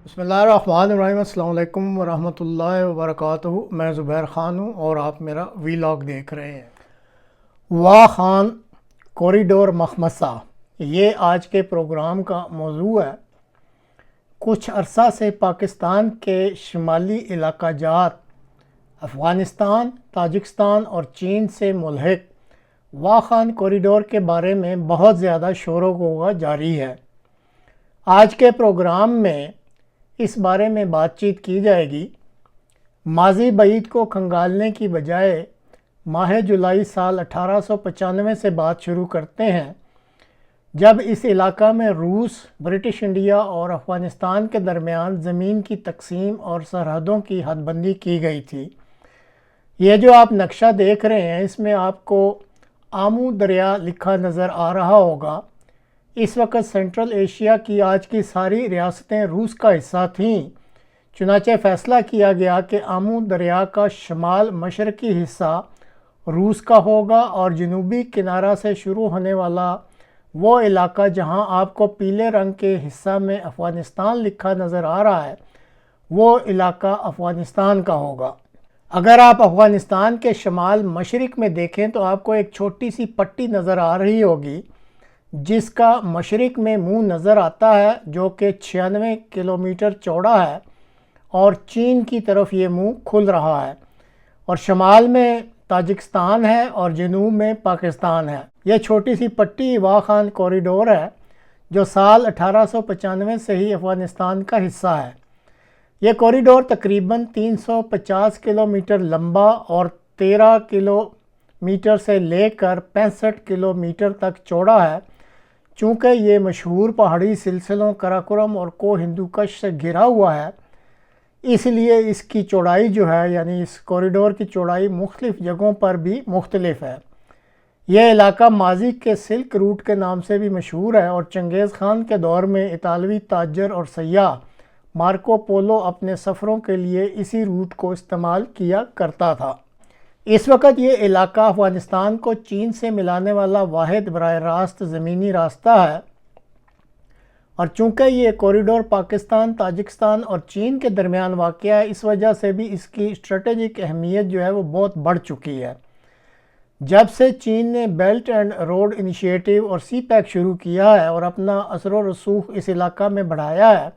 بسم اللہ الرحمن الرحیم۔ السلام علیکم ورحمۃ اللہ وبرکاتہ۔ میں زبیر خان ہوں اور آپ میرا ویلاگ دیکھ رہے ہیں۔ واہ خان کوریڈور مخمصہ، یہ آج کے پروگرام کا موضوع ہے۔ کچھ عرصہ سے پاکستان کے شمالی علاقہ جات افغانستان، تاجکستان اور چین سے ملحق واہ خان کوریڈور کے بارے میں بہت زیادہ شور و غوغا جاری ہے۔ آج کے پروگرام میں اس بارے میں بات چیت کی جائے گی۔ ماضی بعید کو کھنگالنے کی بجائے ماہ جولائی سال 1895 سے بات شروع کرتے ہیں، جب اس علاقہ میں روس، برٹش انڈیا اور افغانستان کے درمیان زمین کی تقسیم اور سرحدوں کی حد بندی کی گئی تھی۔ یہ جو آپ نقشہ دیکھ رہے ہیں، اس میں آپ کو آمو دریا لکھا نظر آ رہا ہوگا۔ اس وقت سینٹرل ایشیا کی آج کی ساری ریاستیں روس کا حصہ تھیں، چنانچہ فیصلہ کیا گیا کہ آمو دریا کا شمال مشرقی حصہ روس کا ہوگا اور جنوبی کنارہ سے شروع ہونے والا وہ علاقہ جہاں آپ کو پیلے رنگ کے حصہ میں افغانستان لکھا نظر آ رہا ہے، وہ علاقہ افغانستان کا ہوگا۔ اگر آپ افغانستان کے شمال مشرق میں دیکھیں تو آپ کو ایک چھوٹی سی پٹی نظر آ رہی ہوگی جس کا مشرق میں منہ نظر آتا ہے، جو کہ 96 کلومیٹر چوڑا ہے اور چین کی طرف یہ منہ کھل رہا ہے، اور شمال میں تاجکستان ہے اور جنوب میں پاکستان ہے۔ یہ چھوٹی سی پٹی واہ خان کوریڈور ہے جو سال 1895 سے ہی افغانستان کا حصہ ہے۔ یہ کوریڈور تقریباً 350 کلومیٹر لمبا اور 13 کلومیٹر سے لے کر 65 کلومیٹر تک چوڑا ہے۔ چونکہ یہ مشہور پہاڑی سلسلوں قراقرم اور کوہ ہندوکش سے گھرا ہوا ہے، اس لیے اس کی چوڑائی جو ہے، یعنی اس کوریڈور کی چوڑائی مختلف جگہوں پر بھی مختلف ہے۔ یہ علاقہ ماضی کے سلک روٹ کے نام سے بھی مشہور ہے اور چنگیز خان کے دور میں اطالوی تاجر اور سیاح مارکو پولو اپنے سفروں کے لیے اسی روٹ کو استعمال کیا کرتا تھا۔ اس وقت یہ علاقہ افغانستان کو چین سے ملانے والا واحد براہ راست زمینی راستہ ہے، اور چونکہ یہ کوریڈور پاکستان، تاجکستان اور چین کے درمیان واقع ہے، اس وجہ سے بھی اس کی اسٹریٹجک اہمیت جو ہے وہ بہت بڑھ چکی ہے۔ جب سے چین نے بیلٹ اینڈ روڈ انیشیٹو اور سی پیک شروع کیا ہے اور اپنا اثر و رسوخ اس علاقہ میں بڑھایا ہے،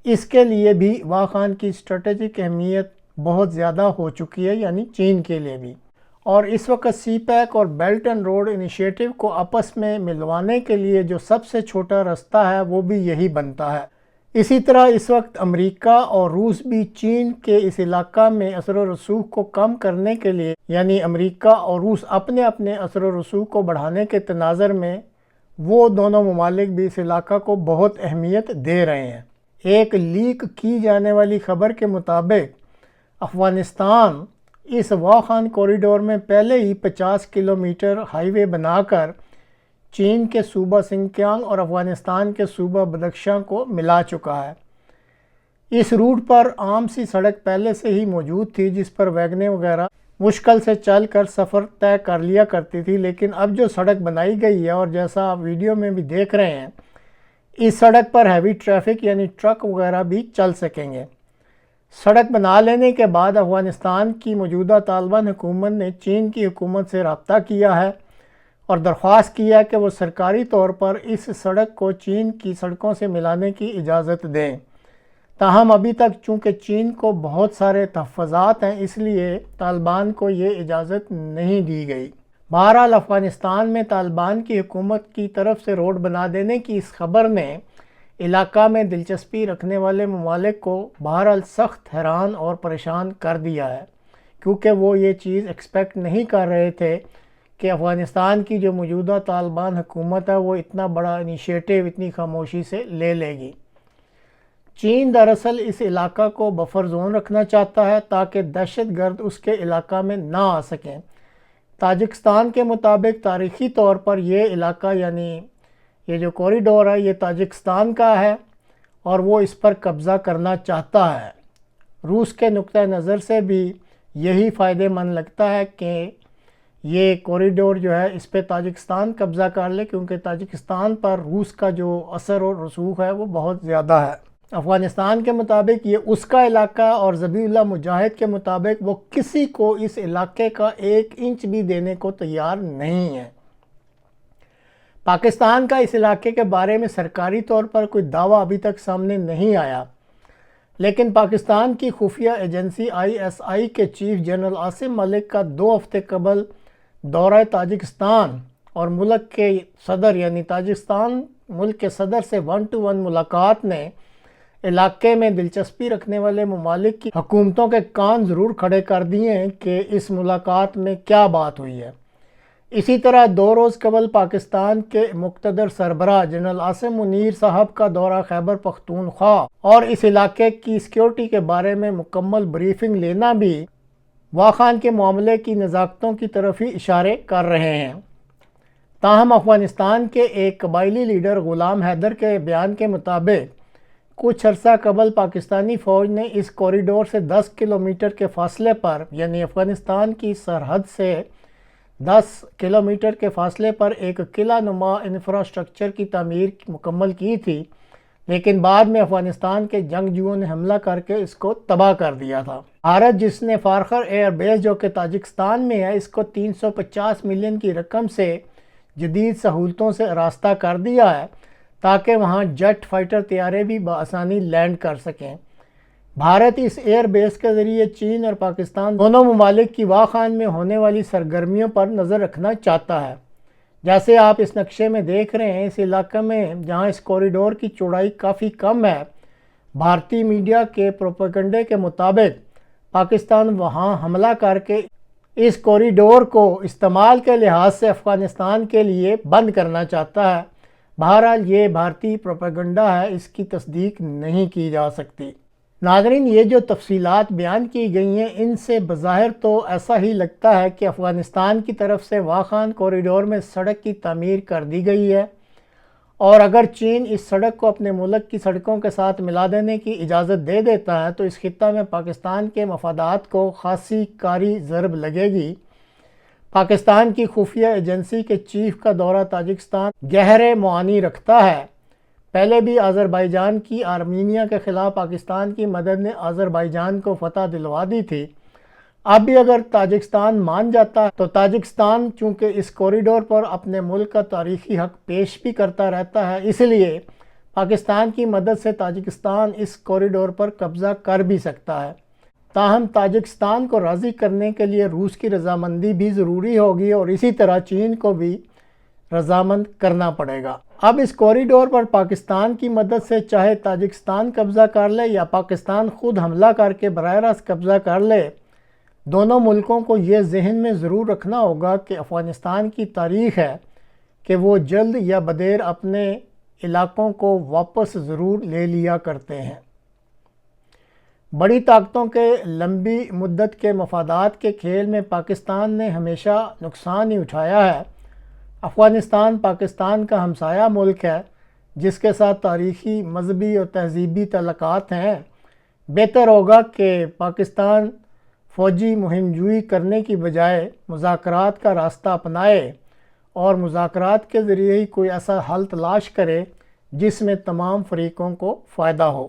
اس کے لیے بھی واہ خان کی اسٹریٹجک اہمیت بہت زیادہ ہو چکی ہے، یعنی چین کے لیے بھی۔ اور اس وقت سی پیک اور بیلٹ اینڈ روڈ انیشیٹو کو آپس میں ملوانے کے لیے جو سب سے چھوٹا راستہ ہے وہ بھی یہی بنتا ہے۔ اسی طرح اس وقت امریکہ اور روس بھی چین کے اس علاقہ میں اثر و رسوخ کو کم کرنے کے لیے، یعنی امریکہ اور روس اپنے اثر و رسوخ کو بڑھانے کے تناظر میں، وہ دونوں ممالک بھی اس علاقہ کو بہت اہمیت دے رہے ہیں۔ ایک لیک کی جانے والی خبر کے مطابق افغانستان اس واہ خان کوریڈور میں پہلے ہی 50 کلومیٹر ہائی وے بنا کر چین کے صوبہ سنکیانگ اور افغانستان کے صوبہ بدخشاں کو ملا چکا ہے۔ اس روٹ پر عام سی سڑک پہلے سے ہی موجود تھی جس پر ویگنیں وغیرہ مشکل سے چل کر سفر طے کر لیا کرتی تھی، لیکن اب جو سڑک بنائی گئی ہے، اور جیسا آپ ویڈیو میں بھی دیکھ رہے ہیں، اس سڑک پر ہیوی ٹریفک یعنی ٹرک وغیرہ بھی چل سکیں گے۔ سڑک بنا لینے کے بعد افغانستان کی موجودہ طالبان حکومت نے چین کی حکومت سے رابطہ کیا ہے اور درخواست کی ہے کہ وہ سرکاری طور پر اس سڑک کو چین کی سڑکوں سے ملانے کی اجازت دیں۔ تاہم ابھی تک چونکہ چین کو بہت سارے تحفظات ہیں، اس لیے طالبان کو یہ اجازت نہیں دی گئی۔ بہرحال افغانستان میں طالبان کی حکومت کی طرف سے روڈ بنا دینے کی اس خبر نے علاقہ میں دلچسپی رکھنے والے ممالک کو بہرحال سخت حیران اور پریشان کر دیا ہے، کیونکہ وہ یہ چیز ایکسپیکٹ نہیں کر رہے تھے کہ افغانستان کی جو موجودہ طالبان حکومت ہے وہ اتنا بڑا انیشیٹو اتنی خاموشی سے لے لے گی۔ چین دراصل اس علاقہ کو بفر زون رکھنا چاہتا ہے تاکہ دہشت گرد اس کے علاقہ میں نہ آ سکیں۔ تاجکستان کے مطابق تاریخی طور پر یہ علاقہ، یعنی یہ جو کوریڈور ہے، یہ تاجکستان کا ہے اور وہ اس پر قبضہ کرنا چاہتا ہے۔ روس کے نقطہ نظر سے بھی یہی فائدہ مند لگتا ہے کہ یہ کوریڈور جو ہے اس پہ تاجکستان قبضہ کر لے، کیونکہ تاجکستان پر روس کا جو اثر و رسوخ ہے وہ بہت زیادہ ہے۔ افغانستان کے مطابق یہ اس کا علاقہ اور ذبیح اللہ مجاہد کے مطابق وہ کسی کو اس علاقے کا 1 انچ بھی دینے کو تیار نہیں ہے۔ پاکستان کا اس علاقے کے بارے میں سرکاری طور پر کوئی دعویٰ ابھی تک سامنے نہیں آیا، لیکن پاکستان کی خفیہ ایجنسی ISI کے چیف جنرل عاصم ملک کا 2 ہفتے قبل دورہ تاجکستان اور ملک کے صدر یعنی تاجکستان ملک کے صدر سے 1 to 1 ملاقات نے علاقے میں دلچسپی رکھنے والے ممالک کی حکومتوں کے کان ضرور کھڑے کر دیے ہیں کہ اس ملاقات میں کیا بات ہوئی ہے۔ اسی طرح 2 روز قبل پاکستان کے مقتدر سربراہ جنرل عاصم منیر صاحب کا دورہ خیبر پختونخوا اور اس علاقے کی سیکیورٹی کے بارے میں مکمل بریفنگ لینا بھی واخان کے معاملے کی نزاکتوں کی طرف ہی اشارے کر رہے ہیں۔ تاہم افغانستان کے ایک قبائلی لیڈر غلام حیدر کے بیان کے مطابق کچھ عرصہ قبل پاکستانی فوج نے اس کوریڈور سے 10 کلومیٹر کے فاصلے پر یعنی افغانستان کی سرحد سے 10 کلومیٹر کے فاصلے پر ایک قلعہ نما انفراسٹرکچر کی تعمیر مکمل کی تھی، لیکن بعد میں افغانستان کے جنگجوؤں نے حملہ کر کے اس کو تباہ کر دیا تھا۔ بھارت جس نے فارخر ایئر بیس جو کہ تاجکستان میں ہے اس کو 350 ملین کی رقم سے جدید سہولتوں سے آراستہ کر دیا ہے تاکہ وہاں جیٹ فائٹر طیارے بھی بآسانی لینڈ کر سکیں۔ بھارت اس ایئر بیس کے ذریعے چین اور پاکستان دونوں ممالک کی واخان میں ہونے والی سرگرمیوں پر نظر رکھنا چاہتا ہے۔ جیسے آپ اس نقشے میں دیکھ رہے ہیں، اس علاقے میں جہاں اس کوریڈور کی چوڑائی کافی کم ہے، بھارتی میڈیا کے پروپیگنڈے کے مطابق پاکستان وہاں حملہ کر کے اس کوریڈور کو استعمال کے لحاظ سے افغانستان کے لیے بند کرنا چاہتا ہے۔ بہرحال یہ بھارتی پروپیگنڈا ہے، اس کی تصدیق نہیں کی جا سکتی۔ ناظرین، یہ جو تفصیلات بیان کی گئی ہیں ان سے بظاہر تو ایسا ہی لگتا ہے کہ افغانستان کی طرف سے واخان کوریڈور میں سڑک کی تعمیر کر دی گئی ہے، اور اگر چین اس سڑک کو اپنے ملک کی سڑکوں کے ساتھ ملا دینے کی اجازت دے دیتا ہے تو اس خطہ میں پاکستان کے مفادات کو خاصی کاری ضرب لگے گی۔ پاکستان کی خفیہ ایجنسی کے چیف کا دورہ تاجکستان گہرے معانی رکھتا ہے۔ پہلے بھی آذربائیجان کی آرمینیا کے خلاف پاکستان کی مدد نے آذربائیجان کو فتح دلوا دی تھی۔ اب بھی اگر تاجکستان مان جاتا ہے تو تاجکستان چونکہ اس کوریڈور پر اپنے ملک کا تاریخی حق پیش بھی کرتا رہتا ہے، اس لیے پاکستان کی مدد سے تاجکستان اس کوریڈور پر قبضہ کر بھی سکتا ہے۔ تاہم تاجکستان کو راضی کرنے کے لیے روس کی رضامندی بھی ضروری ہوگی اور اسی طرح چین کو بھی رضامند کرنا پڑے گا۔ اب اس کوریڈور پر پاکستان کی مدد سے چاہے تاجکستان قبضہ کر لے یا پاکستان خود حملہ کر کے براہ راست قبضہ کر لے، دونوں ملکوں کو یہ ذہن میں ضرور رکھنا ہوگا کہ افغانستان کی تاریخ ہے کہ وہ جلد یا بدیر اپنے علاقوں کو واپس ضرور لے لیا کرتے ہیں۔ بڑی طاقتوں کے لمبی مدت کے مفادات کے کھیل میں پاکستان نے ہمیشہ نقصان ہی اٹھایا ہے۔ افغانستان پاکستان کا ہمسایہ ملک ہے جس کے ساتھ تاریخی، مذہبی اور تہذیبی تعلقات ہیں۔ بہتر ہوگا کہ پاکستان فوجی مہم جوئی کرنے کی بجائے مذاکرات کا راستہ اپنائے اور مذاکرات کے ذریعے ہی کوئی ایسا حل تلاش کرے جس میں تمام فریقوں کو فائدہ ہو۔